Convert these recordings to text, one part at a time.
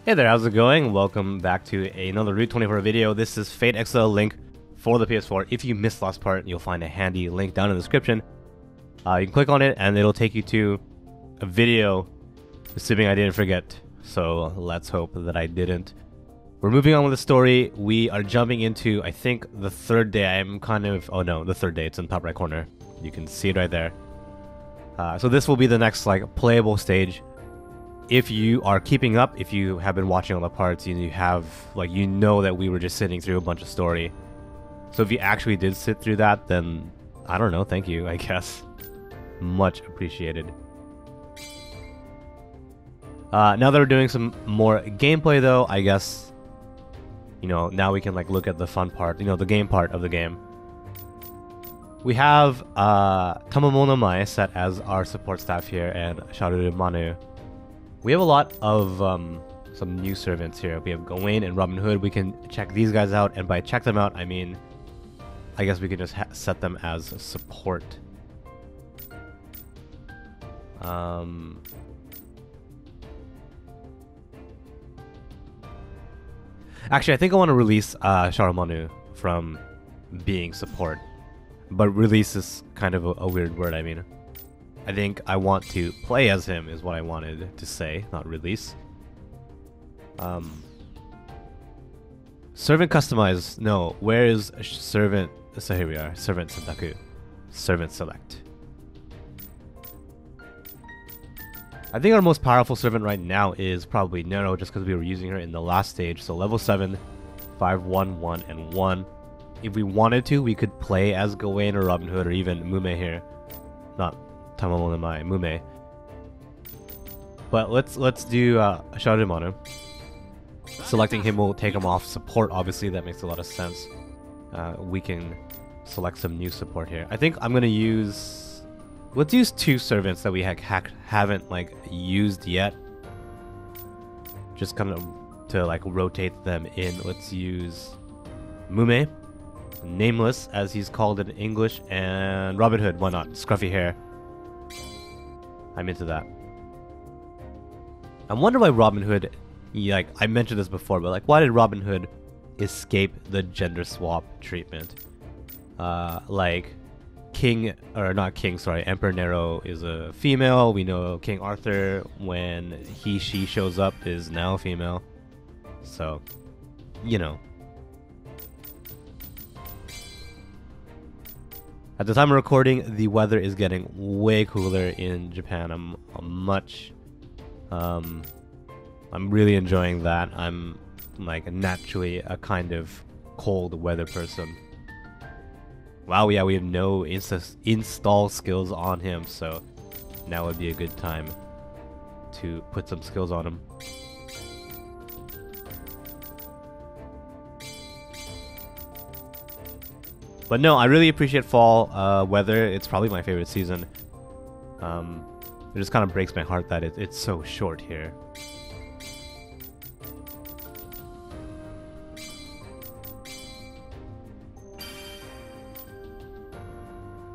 Hey there, how's it going? Welcome back to another Route 24 video. This is Fate EXTELLA link for the PS4. If you missed last part, you'll find a handy link down in the description. You can click on it and it'll take you to a video, assuming I didn't forget. So let's hope that I didn't. We're moving on with the story. We are jumping into, I think, the third day. Oh no, the third day. It's in the top right corner. You can see it right there. So this will be the next playable stage. If you are keeping up, if you have been watching all the parts, you have you know that we were just sitting through a bunch of story. So if you actually did sit through that, then I don't know, thank you, I guess. Much appreciated. Now that we're doing some more gameplay though, I guess, you know, now we can look at the fun part, you know, the game part of the game. We have Charlemagne Mai set as our support staff here, and Charlemagne. We have a lot of some new servants here. We have Gawain and Robin Hood. We can check these guys out, and by check them out, I mean, I guess we can just set them as support. Actually, I think I want to release Charlemagne from being support, but release is kind of a weird word. I mean, I think I want to play as him is what I wanted to say, not release. Servant customize. No, where is servant? So here we are. Servant Santaku. Servant select. I think our most powerful servant right now is probably Nero, just because we were using her in the last stage. So level 7, 5, 1, 1, and 1. If we wanted to, we could play as Gawain or Robin Hood or even Mume here. Not Charlemagne Mai, Mume. But let's do Charlemagne. Selecting him will take him off support, obviously, that makes a lot of sense. We can select some new support here. I think I'm gonna use... Let's use two servants that we haven't used yet. Just kind of to rotate them in. Let's use Mume, Nameless as he's called in English, and Robin Hood, why not? Scruffy hair. I'm into that. I wonder why Robin Hood, I mentioned this before, but why did Robin Hood escape the gender swap treatment? Emperor Nero is a female. We know King Arthur, when she shows up, is now female. So, you know. At the time of recording, the weather is getting way cooler in Japan. I'm really enjoying that. I'm naturally a kind of cold weather person. Wow, yeah, we have no install skills on him, so now would be a good time to put some skills on him. But no, I really appreciate fall weather. It's probably my favorite season. It just kind of breaks my heart that it's so short here.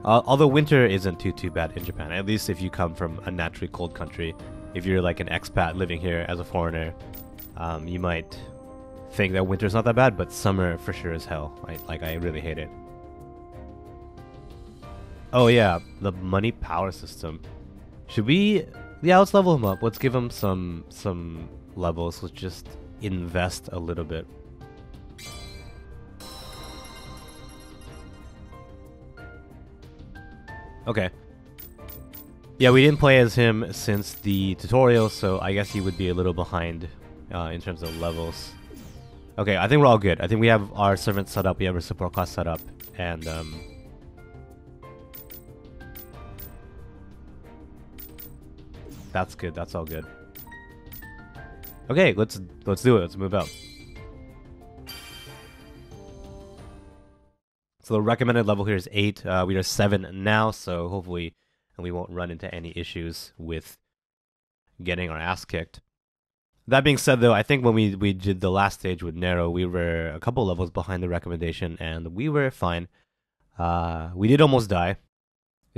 Although winter isn't too bad in Japan, at least if you come from a naturally cold country. If you're an expat living here as a foreigner, you might think that winter's not that bad, but summer for sure is hell. I really hate it. Oh yeah, the money power system. Should we... Yeah, let's level him up. Let's give him some levels. Let's just invest a little bit. Okay. Yeah, we didn't play as him since the tutorial, so I guess he would be a little behind in terms of levels. Okay, I think we're all good. I think we have our servant set up, we have our support class set up, and that's good. That's all good. Okay, let's do it. Let's move out. So the recommended level here is 8. We are 7 now, so hopefully we won't run into any issues with getting our ass kicked. That being said, though, I think when we did the last stage with Nero, we were a couple levels behind the recommendation, and we were fine. We did almost die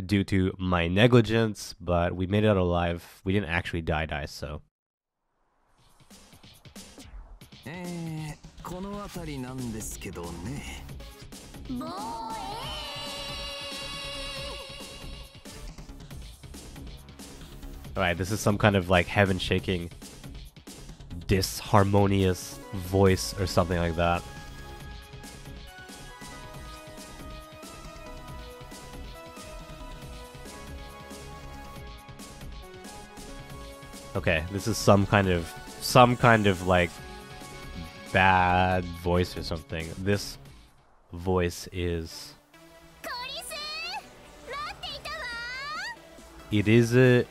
due to my negligence, but we made it out alive. We didn't actually die, so この辺りなんですけどね。Alright, this is some kind of like heaven shaking disharmonious voice or something like that. Okay, this is some kind of like bad voice or something. This voice is it is a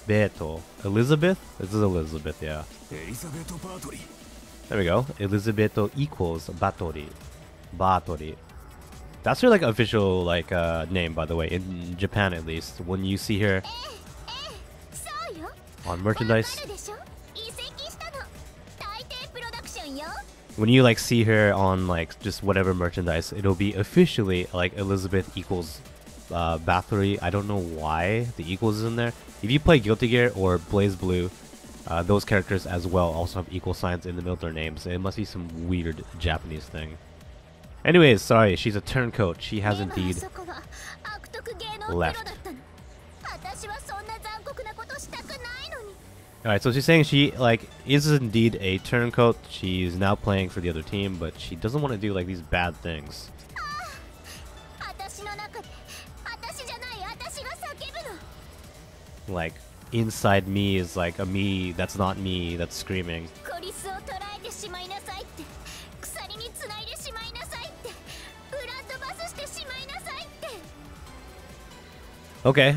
Beto. Elizabeth? This is Elizabeth, yeah. There we go. Elizabeth equals Bathory. Bathory. That's her like official like name, by the way, in Japan at least. When you see her on merchandise, when you like see her on like just whatever merchandise, it'll be officially like Elizabeth equals Bathory. I don't know why the equals is in there. If you play Guilty Gear or Blaze Blue, those characters as well also have equal signs in the middle of their names. It must be some weird Japanese thing. Anyways, sorry, she's a turncoat. She has indeed left. Alright, so she's saying she like is indeed a turncoat. She's now playing for the other team, but she doesn't want to do like these bad things. Like inside me is like a me that's not me that's screaming. Okay,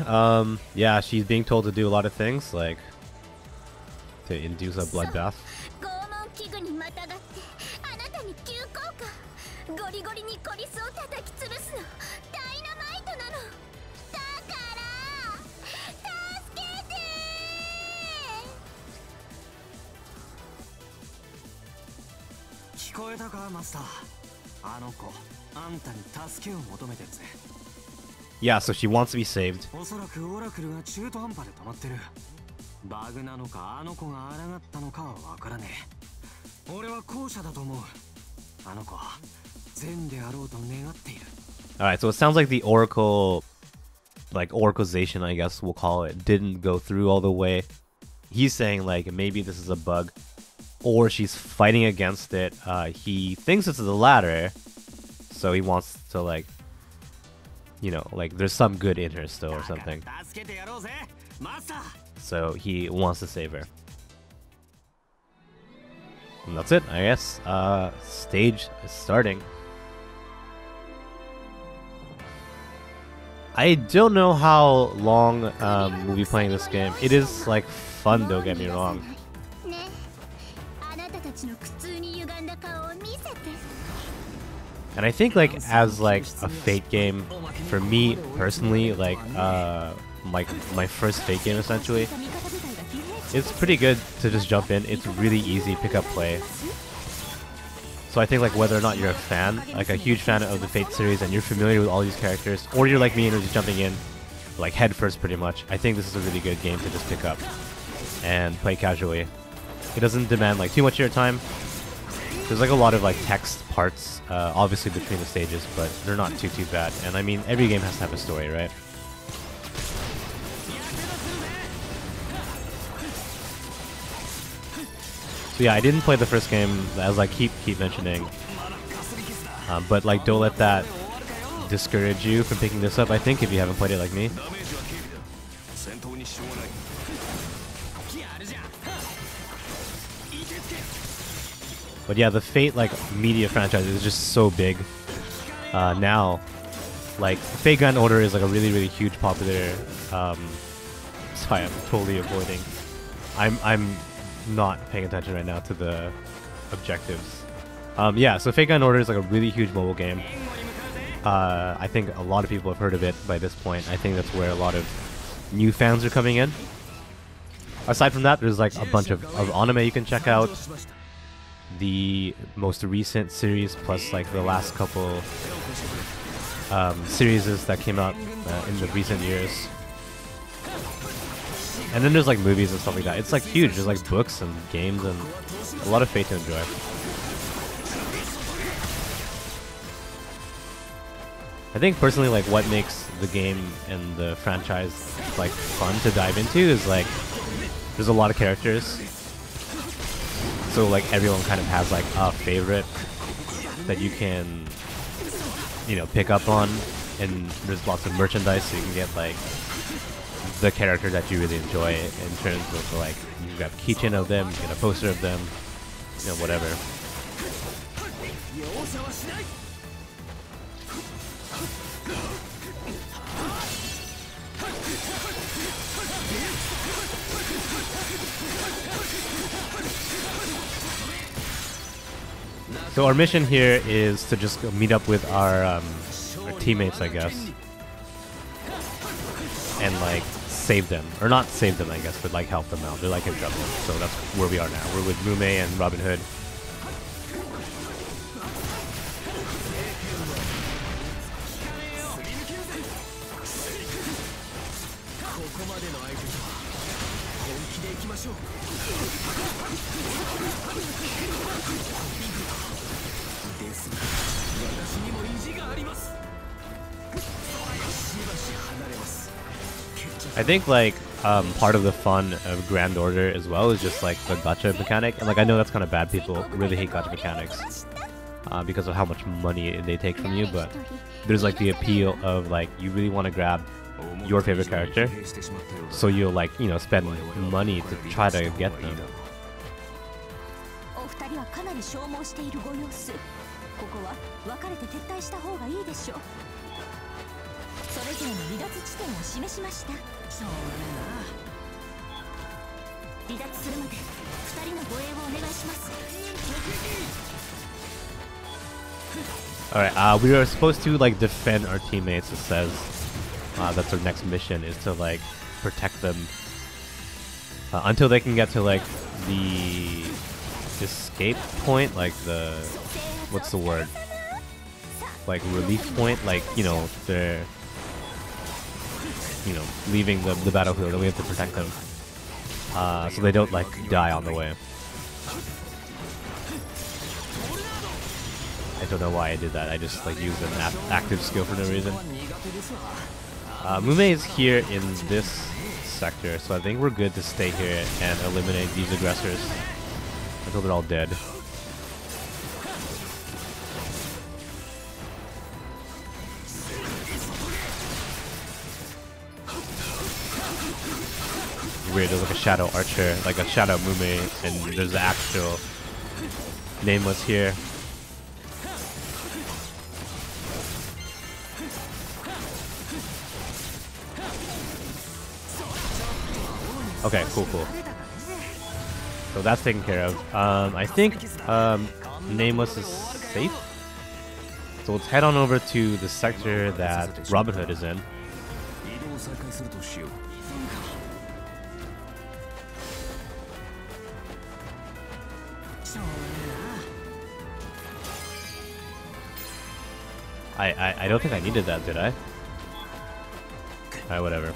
yeah, she's being told to do a lot of things, like to induce a bloodbath. Yeah, so she wants to be saved. Alright, so it sounds like the Oracle, like Oracleization, I guess we'll call it, didn't go through all the way. He's saying like maybe this is a bug, or she's fighting against it. He thinks it's the latter, so he wants to like, you know, like there's some good in her still or something. So he wants to save her. And that's it, I guess. Stage is starting. I don't know how long we'll be playing this game. It is like fun, don't get me wrong. And I think like as like a Fate game, for me personally, like my first Fate game essentially, it's pretty good to just jump in. It's really easy, pick up, play. So I think like whether or not you're a fan, like a huge fan of the Fate series, and you're familiar with all these characters, or you're like me and you're just jumping in like head first pretty much, I think this is a really good game to just pick up and play casually. It doesn't demand like too much of your time. There's like a lot of like text parts, obviously between the stages, but they're not too bad. And I mean, every game has to have a story, right? So yeah, I didn't play the first game, as I keep mentioning, but like don't let that discourage you from picking this up, I think, if you haven't played it like me. But yeah, the Fate like media franchise is just so big now. Like Fate Grand Order is like a really huge popular. Sorry, I'm totally avoiding. I'm not paying attention right now to the objectives. Yeah, so Fate Grand Order is like a really huge mobile game. I think a lot of people have heard of it by this point. I think that's where a lot of new fans are coming in. Aside from that, there's like a bunch of anime you can check out. The most recent series plus like the last couple series that came out in the recent years. And then there's like movies and stuff like that. It's like huge. There's like books and games and a lot of Fate to enjoy. I think personally, like what makes the game and the franchise like fun to dive into is like there's a lot of characters. So like everyone kind of has like a favorite that you can, you know, pick up on, and there's lots of merchandise, so you can get like the character that you really enjoy in terms of like you can grab a keychain of them, you get a poster of them, you know, whatever. So our mission here is to just go meet up with our teammates, I guess, and like save them, or not save them, I guess, but like help them out. They're like in trouble, so that's where we are now. We're with Mume and Robin Hood. I think like part of the fun of Grand Order as well is just like the gacha mechanic, and like I know that's kind of bad. People really hate gacha mechanics because of how much money they take from you, but there's like the appeal of like you really want to grab your favorite character, so you'll like, you know, spend money to try to get them. Alright, we are supposed to like defend our teammates, it says. That's our next mission, is to like protect them until they can get to like the escape point, like the, what's the word? Like relief point, like, you know, they're, you know, leaving the battlefield, and we have to protect them so they don't like die on the way. I don't know why I did that. I just like used an active skill for no reason. Mume is here in this sector, so I think we're good to stay here and eliminate these aggressors until they're all dead. Weird, there's like a shadow archer, like a shadow Mume, and there's the actual Nameless here. Okay, cool. So that's taken care of. I think Nameless is safe. So let's head on over to the sector that Robin Hood is in. I don't think I needed that, did I? Alright, whatever.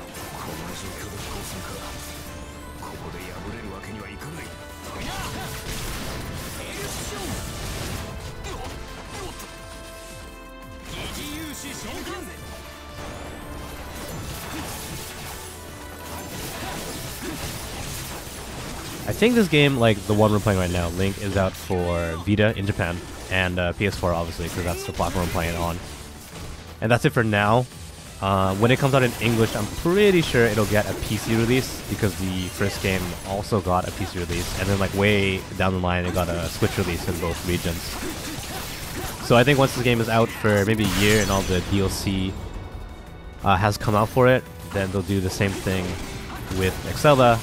I think this game, like the one we're playing right now, Link, is out for Vita in Japan, and PS4 obviously, because that's the platform I'm playing it on. And that's it for now. When it comes out in English, I'm pretty sure it'll get a PC release, because the first game also got a PC release, and then like way down the line it got a Switch release in both regions. So I think once this game is out for maybe a year and all the DLC has come out for it, then they'll do the same thing with EXTELLA,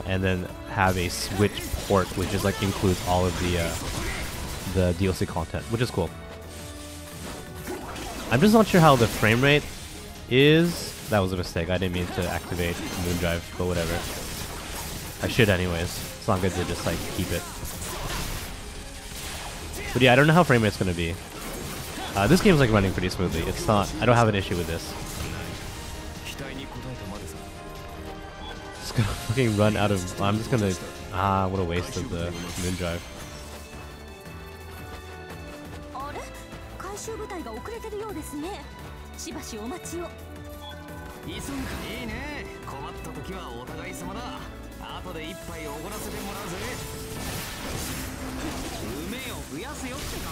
and then have a Switch port, which is like includes all of the DLC content, which is cool. I'm just not sure how the frame rate is. That was a mistake. I didn't mean to activate Moondrive, but whatever. I should anyways. It's not good to just like keep it. But yeah, I don't know how frame rate's gonna be. This game's like running pretty smoothly. It's not. I don't have an issue with this. just gonna fucking run out of. I'm just gonna. What a waste of the moon drive. 回収部隊が遅れてるようですね。しばしお待ちを。急ぐかいいね。困った時はお互い様だ。後で一杯おごらせてもらうぜ。梅を増やせよってか。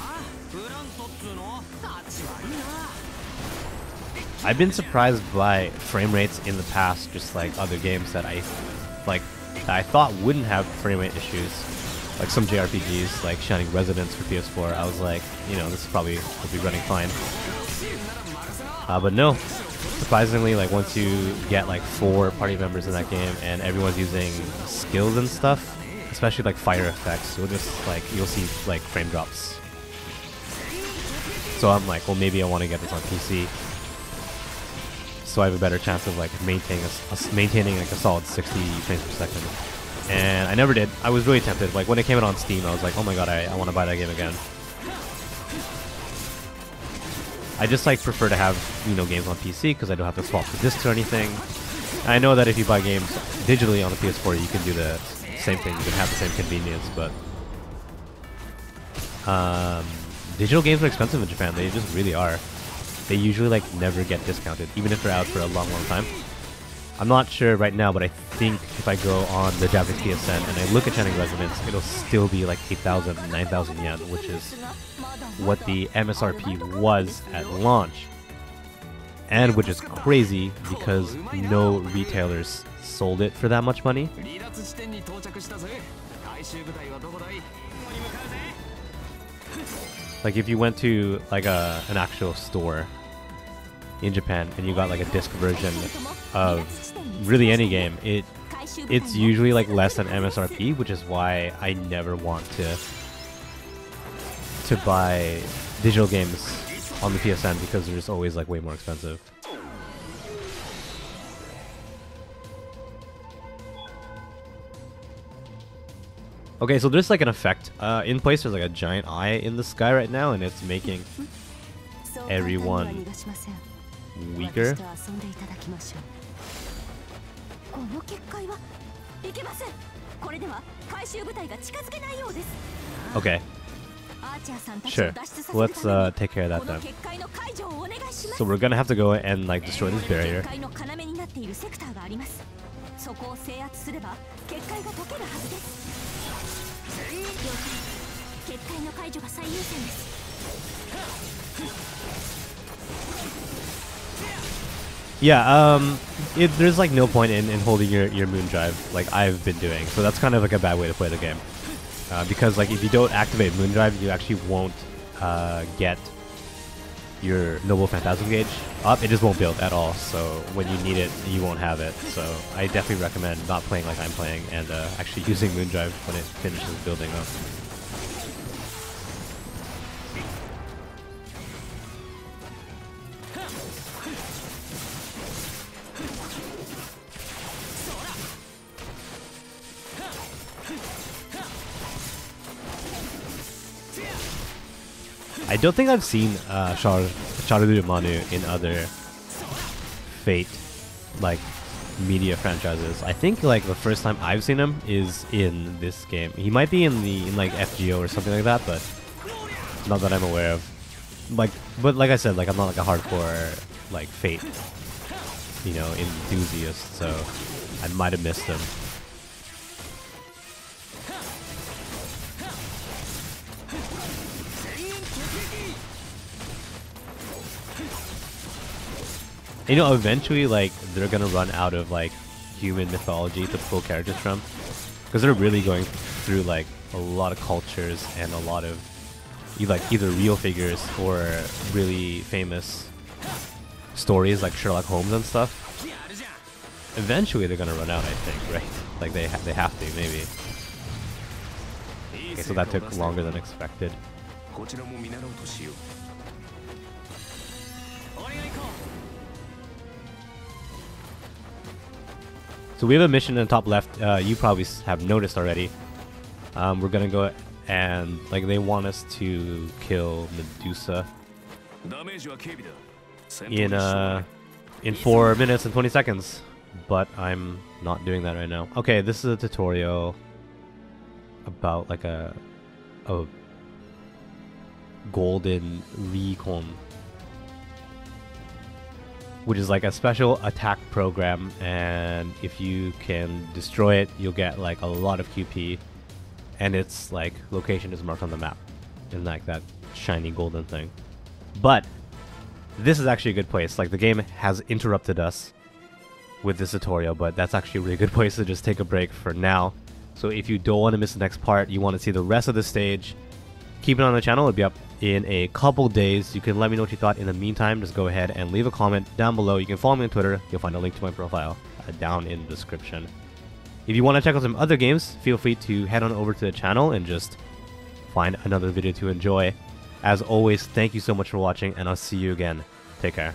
プラントっつうの。立ち悪いな。 I've been surprised by frame rates in the past, just like other games that I thought wouldn't have frame rate issues, like some JRPGs, like Shining Resonance for PS4. I was like, you know, this probably will be running fine. But no, surprisingly, like once you get like 4 party members in that game and everyone's using skills and stuff, especially like fire effects, you'll see like frame drops. So I'm like, well, maybe I want to get this on PC, so I have a better chance of like maintaining like a solid 60 frames per second. And I never did. I was really tempted. Like when it came out on Steam, I was like, oh my god, I want to buy that game again. I just like prefer to have, you know, games on PC because I don't have to swap the discs or anything. I know that if you buy games digitally on the PS4, you can do the same thing. You can have the same convenience, but digital games are expensive in Japan. They just really are. They usually like never get discounted, even if they're out for a long time. I'm not sure right now, but I think if I go on the Japanese PSN and I look at Shining Resonance, it'll still be like 8,000, 9,000 yen, which is what the MSRP was at launch. And which is crazy because no retailers sold it for that much money. Like if you went to like an actual store in Japan and you got like a disc version of really any game, it's usually like less than MSRP, which is why I never want to buy digital games on the PSN because they're just always like way more expensive. Okay, so there's like an effect in place. There's like a giant eye in the sky right now, and it's making everyone weaker. Okay. Sure. Let's take care of that then. So we're gonna have to go and like destroy this barrier. Yeah, there's like no point in holding your moon drive like I've been doing, so that's kind of like a bad way to play the game. Because like if you don't activate moon drive, you actually won't get your Noble Phantasm gauge up. It just won't build at all, so when you need it, you won't have it. So I definitely recommend not playing like I'm playing and actually using moon drive when it finishes building up. I don't think I've seen Charlemagne in other Fate like media franchises. I think like the first time I've seen him is in this game. He might be in like FGO or something like that, but not that I'm aware of. Like, but like I said, like I'm not like a hardcore like Fate, you know, enthusiast, so I might have missed him. You know, eventually, like, they're gonna run out of, like, human mythology to pull characters from. Because they're really going through, like, a lot of cultures and a lot of, like, either real figures or really famous stories, like Sherlock Holmes and stuff. Eventually, they're gonna run out, I think, right? Like, they have to, maybe. Okay, so that took longer than expected. So we have a mission in the top left, you probably have noticed already. We're gonna go and, like, they want us to kill Medusa in 4 minutes and 20 seconds. but I'm not doing that right now. Okay, this is a tutorial about like a golden recon, which is like a special attack program, and if you can destroy it, you'll get like a lot of QP, and its like location is marked on the map in like that shiny golden thing. But this is actually a good place. Like, the game has interrupted us with this tutorial, but that's actually a really good place to just take a break for now. So if you don't want to miss the next part, you want to see the rest of the stage, keep it on the channel. It'll be up in a couple days. You can let me know what you thought. In the meantime, just go ahead and leave a comment down below. You can follow me on Twitter. You'll find a link to my profile down in the description. If you want to check out some other games, feel free to head on over to the channel and just find another video to enjoy. As always, thank you so much for watching, and I'll see you again. Take care.